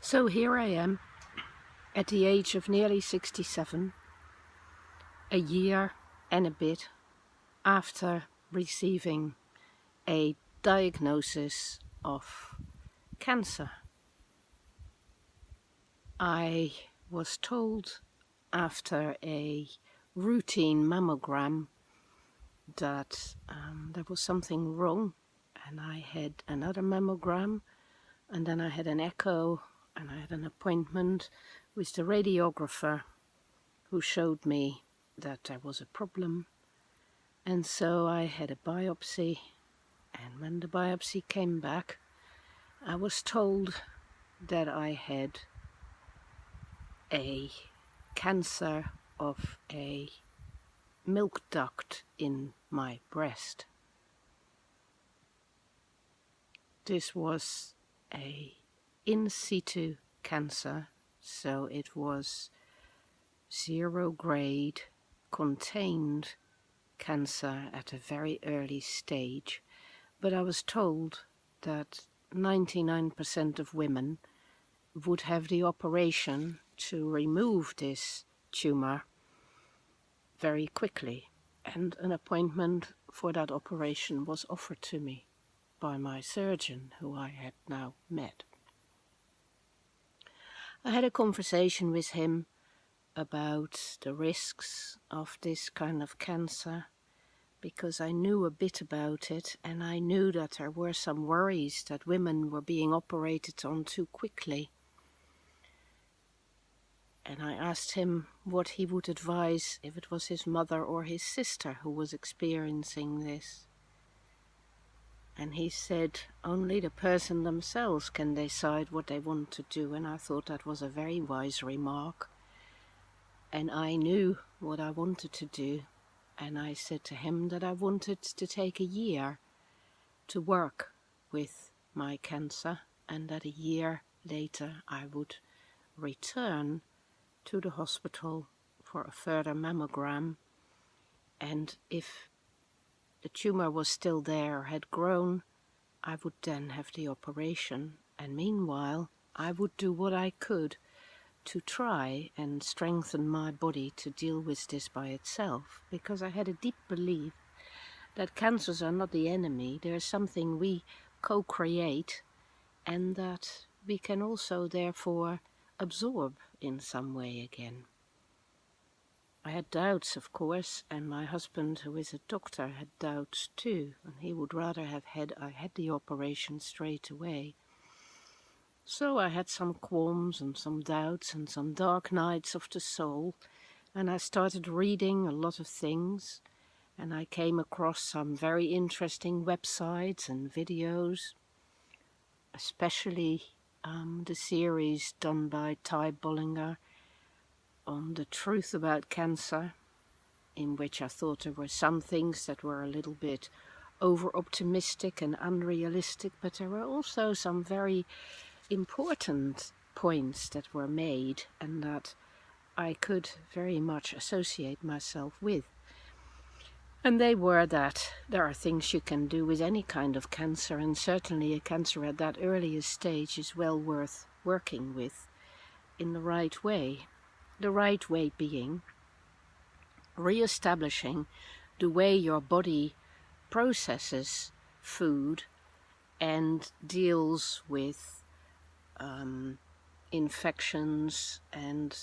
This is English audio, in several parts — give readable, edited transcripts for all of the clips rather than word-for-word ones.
So here I am, at the age of nearly 67, a year and a bit after receiving a diagnosis of cancer. I was told after a routine mammogram that there was something wrong, and I had another mammogram, and then I had an echo, and I had an appointment with the radiographer who showed me that there was a problem. And so I had a biopsy, and when the biopsy came back, I was told that I had a cancer of a milk duct in my breast. This was a in situ cancer, so it was 0 grade, contained cancer at a very early stage, but I was told that 99% of women would have the operation to remove this tumor very quickly, and an appointment for that operation was offered to me by my surgeon, who I had now met. I had a conversation with him about the risks of this kind of cancer, because I knew a bit about it, and I knew that there were some worries that women were being operated on too quickly. And I asked him what he would advise if it was his mother or his sister who was experiencing this. And he said only the person themselves can decide what they want to do, and I thought that was a very wise remark. And I knew what I wanted to do, and I said to him that I wanted to take a year to work with my cancer, and that a year later I would return to the hospital for a further mammogram, and if the tumor was still there or had grown, I would then have the operation, and meanwhile I would do what I could to try and strengthen my body to deal with this by itself, because I had a deep belief that cancers are not the enemy, they're something we co-create, and that we can also therefore absorb in some way again. I had doubts, of course, and my husband, who is a doctor, had doubts too, and he would rather have I had the operation straight away. So I had some qualms and some doubts and some dark nights of the soul, and I started reading a lot of things, and I came across some very interesting websites and videos, especially the series done by Ty Bollinger on the truth about cancer, in which I thought there were some things that were a little bit over-optimistic and unrealistic, but there were also some very important points that were made and that I could very much associate myself with. And they were that there are things you can do with any kind of cancer, and certainly a cancer at that earliest stage is well worth working with in the right way. The right way being re-establishing the way your body processes food and deals with infections and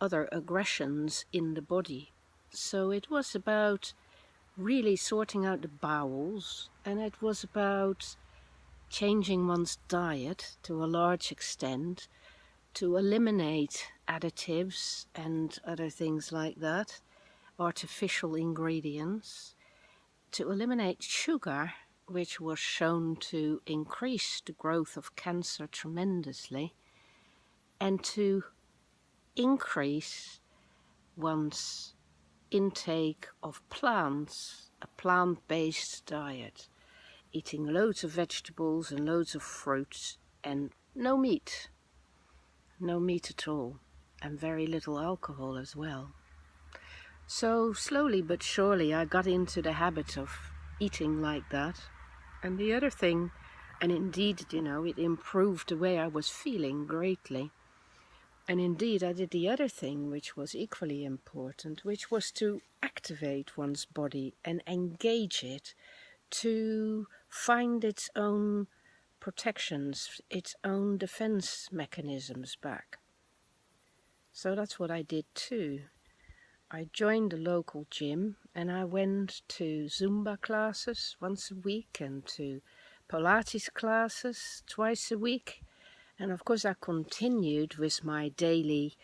other aggressions in the body. So it was about really sorting out the bowels, and it was about changing one's diet to a large extent to eliminate additives and other things like that, artificial ingredients, to eliminate sugar, which was shown to increase the growth of cancer tremendously, and to increase one's intake of plants, a plant-based diet, eating loads of vegetables and loads of fruits, and no meat at all, and very little alcohol as well. So slowly but surely I got into the habit of eating like that. And the other thing, And indeed, it improved the way I was feeling greatly. And indeed, I did the other thing, which was equally important, which was to activate one's body and engage it to find its own protections, its own defense mechanisms back. So that's what I did too. I joined the local gym and I went to Zumba classes once a week and to Pilates classes twice a week. And of course I continued with my daily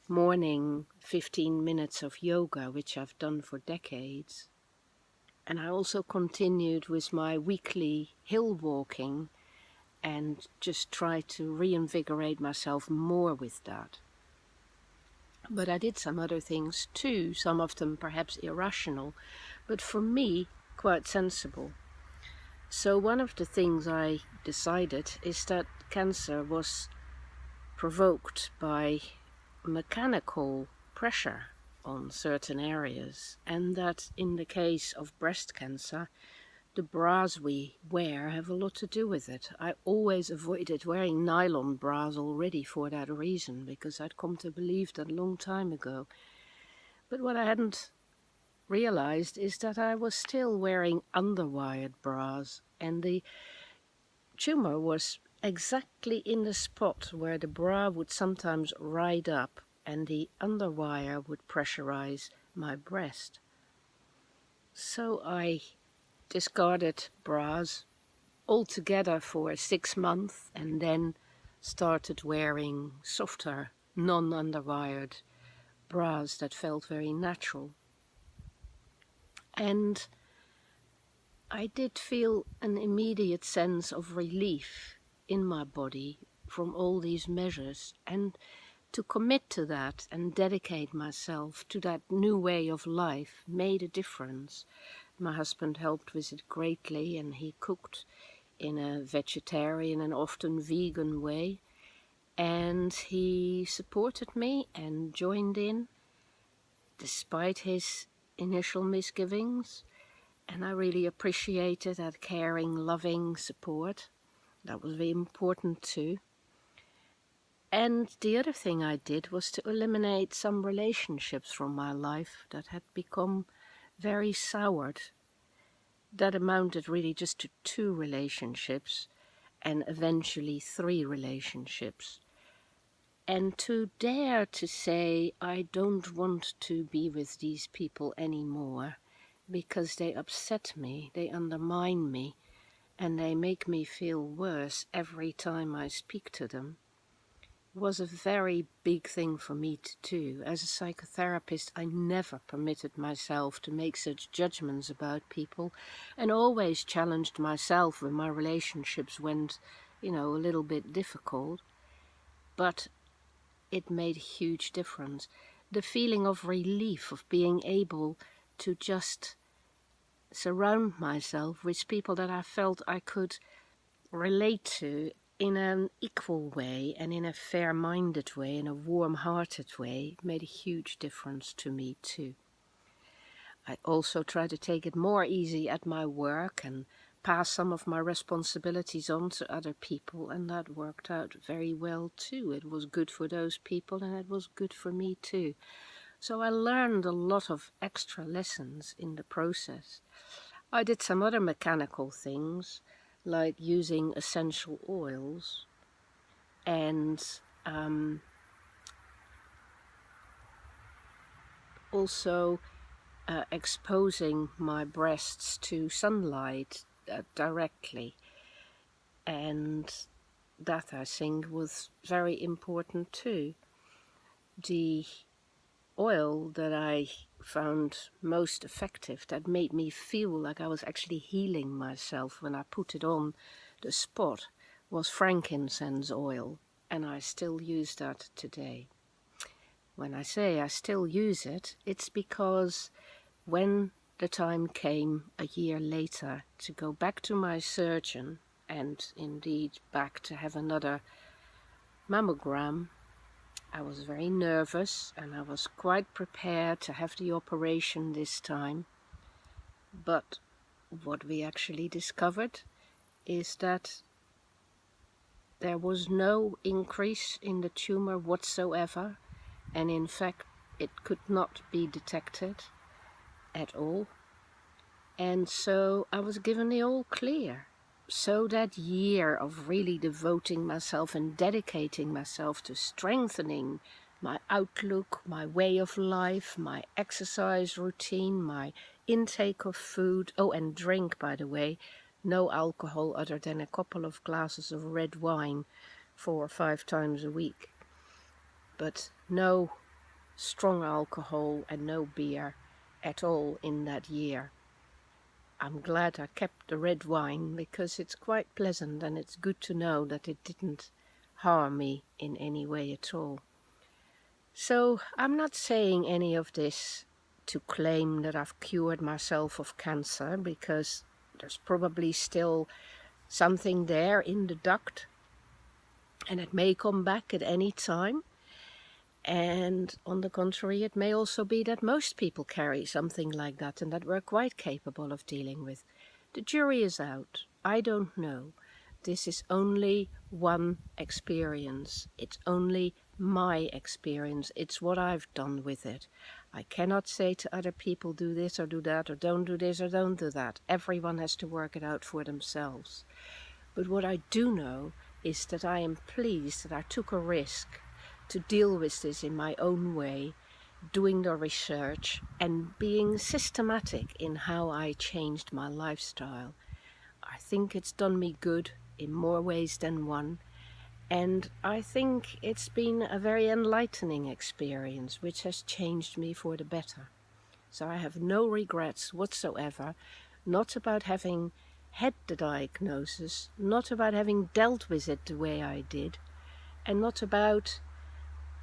morning 15 minutes of yoga, which I've done for decades. And I also continued with my weekly hill walking and just tried to reinvigorate myself more with that. But I did some other things too, some of them perhaps irrational, but for me quite sensible. So one of the things I decided is that cancer was provoked by mechanical pressure on certain areas, and that in the case of breast cancer, the bras we wear have a lot to do with it. I always avoided wearing nylon bras already for that reason, because I'd come to believe that a long time ago. But what I hadn't realized is that I was still wearing underwired bras, and the tumor was exactly in the spot where the bra would sometimes ride up and the underwire would pressurize my breast. So I discarded bras altogether for 6 months and then started wearing softer, non-underwired bras that felt very natural. And I did feel an immediate sense of relief in my body from all these measures, and to commit to that and dedicate myself to that new way of life made a difference. My husband helped with it greatly, and he cooked in a vegetarian and often vegan way, and he supported me and joined in despite his initial misgivings, and I really appreciated that caring, loving support. That was very important too. And the other thing I did was to eliminate some relationships from my life that had become very soured. That amounted really just to 2 relationships and eventually 3 relationships. And to dare to say, I don't want to be with these people anymore because they upset me, they undermine me, and they make me feel worse every time I speak to them, was a very big thing for me to do. As a psychotherapist, I never permitted myself to make such judgments about people, and always challenged myself when my relationships went, a little bit difficult. But it made a huge difference. The feeling of relief of being able to just surround myself with people that I felt I could relate to in an equal way and in a fair-minded way, in a warm-hearted way, made a huge difference to me too. I also try to take it more easy at my work and pass some of my responsibilities on to other people, and that worked out very well too. It was good for those people and it was good for me too. So I learned a lot of extra lessons in the process. I did some other mechanical things, like using essential oils and also exposing my breasts to sunlight directly. And that, I think, was very important too. The oil that I found most effective, that made me feel like I was actually healing myself when I put it on the spot, was frankincense oil, and I still use that today. When I say I still use it, it's because when the time came a year later to go back to my surgeon and indeed back to have another mammogram, I was very nervous and I was quite prepared to have the operation this time. But what we actually discovered is that There was no increase in the tumor whatsoever, and in fact it could not be detected at all. And so I was given the all clear. So that year of really devoting myself and dedicating myself to strengthening my outlook, my way of life, my exercise routine, my intake of food, and drink, by the way, no alcohol other than a couple of glasses of red wine 4 or 5 times a week, but no strong alcohol and no beer at all in that year. I'm glad I kept the red wine because it's quite pleasant and it's good to know that it didn't harm me in any way at all. So I'm not saying any of this to claim that I've cured myself of cancer, because there's probably still something there in the duct and it may come back at any time. And on the contrary, it may also be that most people carry something like that and that we're quite capable of dealing with. The jury is out. I don't know. This is only one experience. It's only my experience. It's what I've done with it. I cannot say to other people, do this or do that, or don't do this or don't do that. Everyone has to work it out for themselves. But what I do know is that I am pleased that I took a risk to deal with this in my own way, doing the research and being systematic in how I changed my lifestyle. I think it's done me good in more ways than one, and I think it's been a very enlightening experience which has changed me for the better. So I have no regrets whatsoever, not about having had the diagnosis, not about having dealt with it the way I did, and not about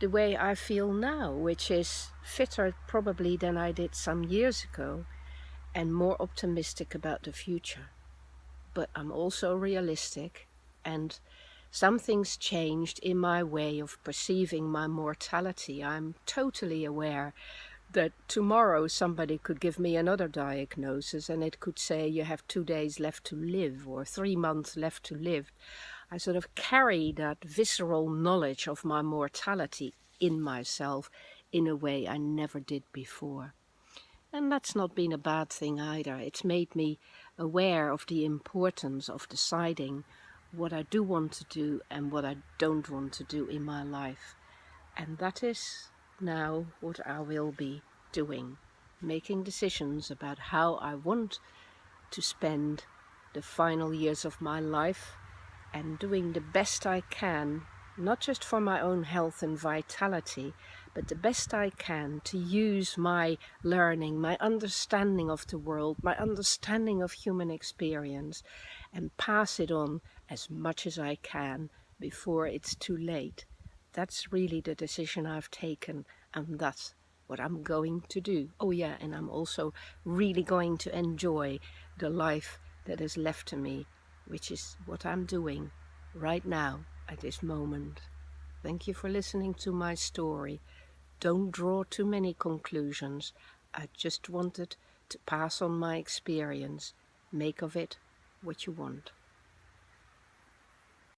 the way I feel now, which is fitter probably than I did some years ago and more optimistic about the future. But I'm also realistic, and something's changed in my way of perceiving my mortality. I'm totally aware that tomorrow somebody could give me another diagnosis and it could say you have 2 days left to live or 3 months left to live. I sort of carry that visceral knowledge of my mortality in myself in a way I never did before. And that's not been a bad thing either. It's made me aware of the importance of deciding what I do want to do and what I don't want to do in my life. And that is now what I will be doing, making decisions about how I want to spend the final years of my life, and doing the best I can, not just for my own health and vitality, but the best I can to use my learning, my understanding of the world, my understanding of human experience, and pass it on as much as I can before it's too late. That's really the decision I've taken, and that's what I'm going to do. Oh yeah, and I'm also really going to enjoy the life that is left to me, which is what I'm doing right now at this moment. Thank you for listening to my story. Don't draw too many conclusions. I just wanted to pass on my experience. Make of it what you want.